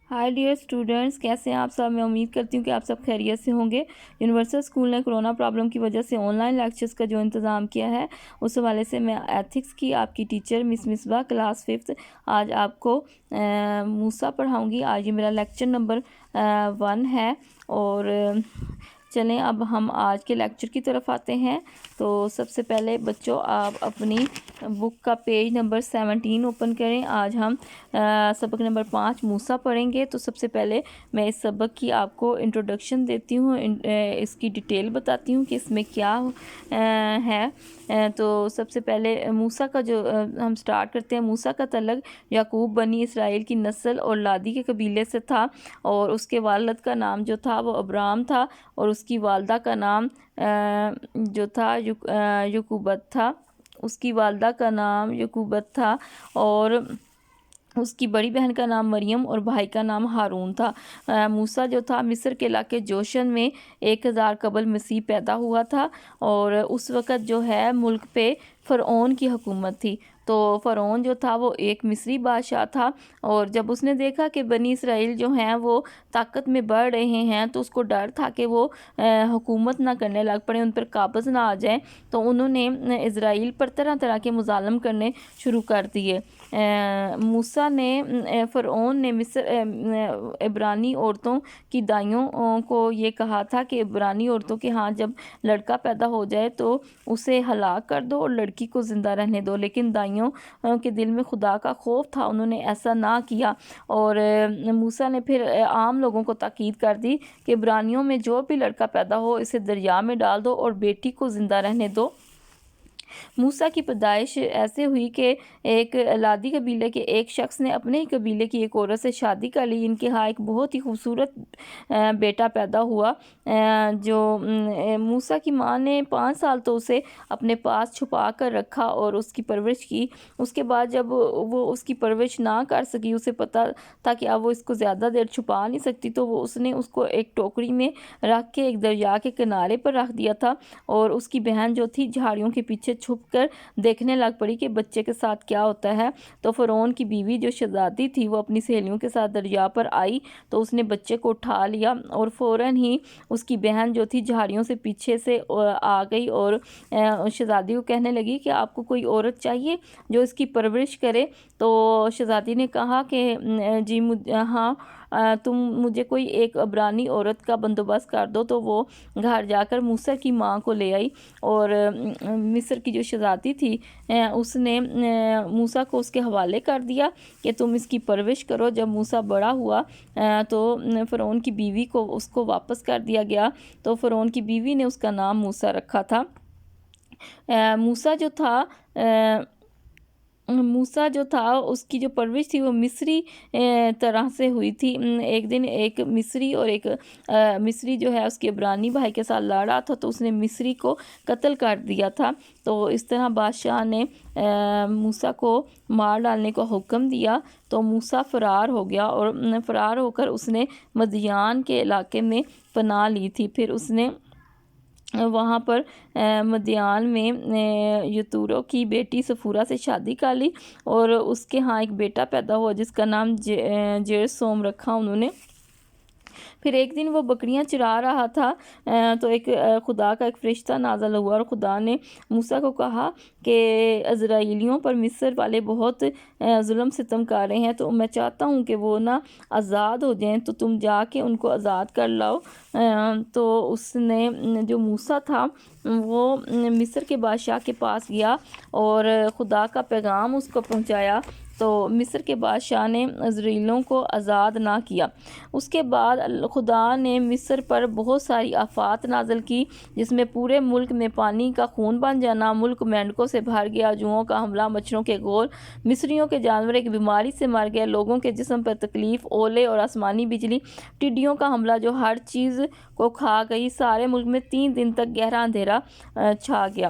High dear students, کیسے ہیں آپ سب؟ میں امید کرتی ہوں کہ آپ سب خیریت سے ہوں گے۔ یونیورسل اسکول نے کرونا پرابلم کی وجہ سے آن لائن لیکچرز کا جو انتظام کیا ہے، اس حوالے سے میں ایتھکس کی آپ کی ٹیچر مس مصباح کلاس 5 آج آپ کو موسیٰ پڑھاؤں گی۔ آج یہ میرا لیکچر نمبر 1 ہے، اور چلیں اب ہم آج کے لیکچر کی طرف آتے ہیں۔ تو سب سے پہلے بچوں، آپ اپنی بک کا پیج نمبر 17 اوپن کریں۔ آج ہم سبق نمبر 5 موسیٰ پڑھیں گے۔ تو سب سے پہلے میں اس سبق کی آپ کو انٹروڈکشن دیتی ہوں، اس کی ڈیٹیل بتاتی ہوں کہ اس میں کیا ہے۔ تو سب سے پہلے موسیٰ کا جو ہم سٹارٹ کرتے ہیں۔ موسیٰ کا تعلق یعقوب بنی اسرائیل کی نسل اور لادی کے قبیلے سے تھا، اور اس کے والد کا نام جو تھا وہ ابرام تھا، اور اس کی والدہ کا نام جو تھا یعقوبت تھا۔ اس کی والدہ کا نام یعقوبت تھا، اور اس کی بڑی بہن کا نام مریم اور بھائی کا نام ہارون تھا۔ موسیٰ جو تھا مصر کے علاقے جوشن میں 1000 قبل مسیح پیدا ہوا تھا، اور اس وقت جو ہے ملک پہ فرعون کی حکومت تھی۔ تو فرعون جو تھا وہ ایک مصری بادشاہ تھا، اور جب اس نے دیکھا کہ بنی اسرائیل جو ہیں وہ طاقت میں بڑھ رہے ہیں، تو اس کو ڈر تھا کہ وہ حکومت نہ کرنے لگ پڑے، ان پر قابض نہ آ جائیں، تو انہوں نے اسرائیل پر طرح طرح کے مظالم کرنے شروع کر دیے۔ موسیٰ نے فرعون نے مصر عبرانی عورتوں کی دائیوں کو یہ کہا تھا کہ عبرانی عورتوں کے ہاں جب لڑکا پیدا ہو جائے تو اسے ہلاک کر دو اور لڑکی کو زندہ رہنے دو، لیکن دائیوں کے دل میں خدا کا خوف تھا، انہوں نے ایسا نہ کیا۔ اور موسیٰ نے پھر عام لوگوں کو تاکید کر دی کہ عبرانیوں میں جو بھی لڑکا پیدا ہو اسے دریا میں ڈال دو اور بیٹی کو زندہ رہنے دو۔ موسیٰ کی پیدائش ایسے ہوئی کہ ایک لادی قبیلے کے ایک شخص نے اپنے ہی قبیلے کی ایک عورت سے شادی کر لی۔ ان کے ہاں ایک بہت ہی خوبصورت بیٹا پیدا ہوا، جو موسیٰ کی ماں نے 5 سال تو اسے اپنے پاس چھپا کر رکھا اور اس کی پرورش کی۔ اس کے بعد جب وہ اس کی پرورش نہ کر سکی، اسے پتہ تھا کہ اب وہ اس کو زیادہ دیر چھپا نہیں سکتی، تو اس نے اس کو ایک ٹوکری میں رکھ کے ایک دریا کے کنارے پر رکھ دیا تھا، اور اس کی بہن جو تھی جھاڑیوں کے پیچھے چھپ کر دیکھنے لگ پڑی کہ بچے کے ساتھ کیا ہوتا ہے۔ تو فرعون کی بیوی جو شہزادی تھی وہ اپنی سہیلیوں کے ساتھ دریا پر آئی، تو اس نے بچے کو اٹھا لیا، اور فوراً ہی اس کی بہن جو تھی جھاڑیوں سے پیچھے سے آ گئی اور شہزادی کو کہنے لگی کہ آپ کو کوئی عورت چاہیے جو اس کی پرورش کرے۔ تو شہزادی نے کہا کہ جی ہاں، تم مجھے کوئی ایک عبرانی عورت کا بندوبست کر دو۔ تو وہ گھر جا کر موسیٰ کی ماں کو لے آئی، اور مصر کی جو شہزادی تھی اس نے موسیٰ کو اس کے حوالے کر دیا کہ تم اس کی پرورش کرو۔ جب موسیٰ بڑا ہوا تو فرعون کی بیوی کو اس کو واپس کر دیا گیا، تو فرعون کی بیوی نے اس کا نام موسیٰ رکھا تھا۔ موسیٰ جو تھا اس کی جو پرورش تھی وہ مصری طرح سے ہوئی تھی۔ ایک دن ایک مصری اور ایک مصری جو ہے اس کے عبرانی بھائی کے ساتھ لڑ رہا تھا، تو اس نے مصری کو قتل کر دیا تھا۔ تو اس طرح بادشاہ نے موسیٰ کو مار ڈالنے کا حکم دیا، تو موسیٰ فرار ہو گیا، اور فرار ہو کر اس نے مدیان کے علاقے میں پناہ لی تھی۔ پھر اس نے وہاں پر مدیان میں یتورو کی بیٹی سفورہ سے شادی کر لی، اور اس کے ہاں ایک بیٹا پیدا ہوا جس کا نام جرسوم رکھا انہوں نے۔ پھر ایک دن وہ بکریاں چرا رہا تھا، تو ایک خدا کا ایک فرشتہ نازل ہوا، اور خدا نے موسیٰ کو کہا کہ اسرائیلیوں پر مصر والے بہت ظلم ستم کر رہے ہیں، تو میں چاہتا ہوں کہ وہ آزاد ہو جائیں، تو تم جا کے ان کو آزاد کر لاؤ۔ تو اس نے جو موسیٰ تھا وہ مصر کے بادشاہ کے پاس گیا اور خدا کا پیغام اس کو پہنچایا، تو مصر کے بادشاہ نے اسرائیلیوں کو آزاد نہ کیا۔ اس کے بعد خدا نے مصر پر بہت ساری آفات نازل کی، جس میں پورے ملک میں پانی کا خون بن جانا، ملک مینڈکوں سے بھر گیا، جوؤں کا حملہ، مچھروں کے گول، مصریوں کے جانور ایک بیماری سے مر گئے، لوگوں کے جسم پر تکلیف، اولے اور آسمانی بجلی، ٹڈیوں کا حملہ جو ہر چیز کو کھا گئی۔ سارے ملک میں 3 دن تک گہرا اندھیرا چھا گیا۔